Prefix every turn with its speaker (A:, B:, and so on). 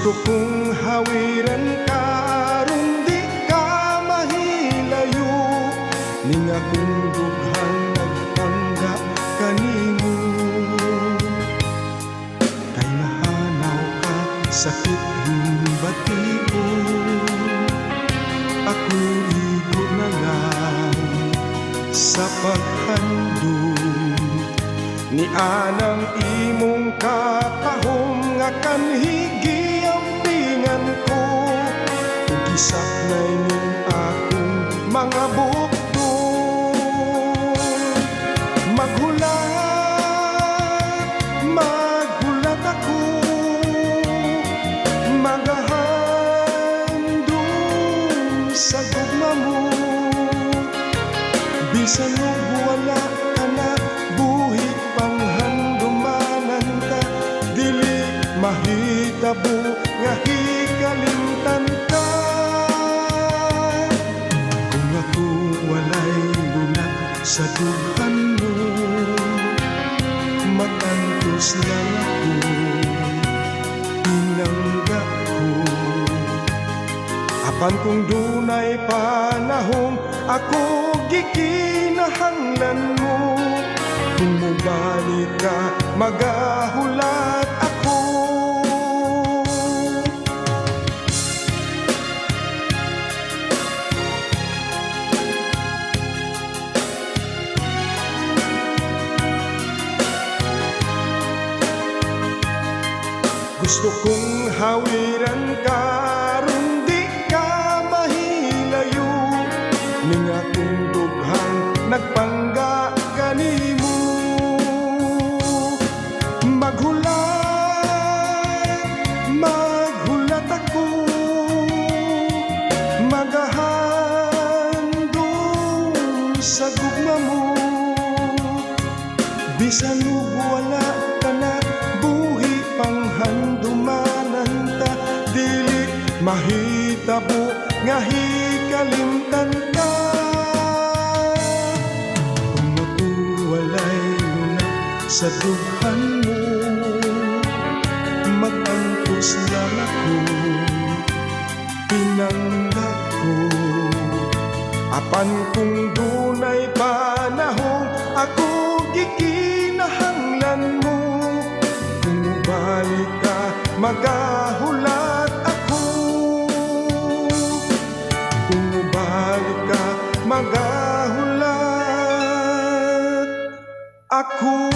A: Gusto kong hawiran ka aron di ka mahilayo, ning akong dughang nagpangga kanimo. Kay nahanaw ka sakit himbati-o, ako igo na lang sa paghandom ni anang imong katahom nga kanhigi ang pingan ko. Ug gisap na ning akong mga bukto, maghulat ako, magahandom sa gugma mo. Bisan og wala ka na, buhi panghandumanan ta, dili mahitabo nga hikalimtan ka. Kung ako walay lunak sa dughan mo, magantos lang ako, pinangga ko. Apan kung dunay panahon, ako gikinahanglan mo. Kung mubalik ka, magahulat ako. Gusto kong hawiran ka aron di ka mahilayo, ning akong dughang nagpangga kanimo. Maghulat ako, magahandom sa gugma mo. Bisan ug wala ka na, buhi panghandumanan ta, dili mahitabo nga hikalimtan ka. Kung ako walay lunak sa dughan mo, magantos lang ako, pinangga ko. Apan kung dunay panahon, ako gikinahanglan mo. Kung mubalik ka, magahulat ako. Kung mubalik ka, magahulat ako.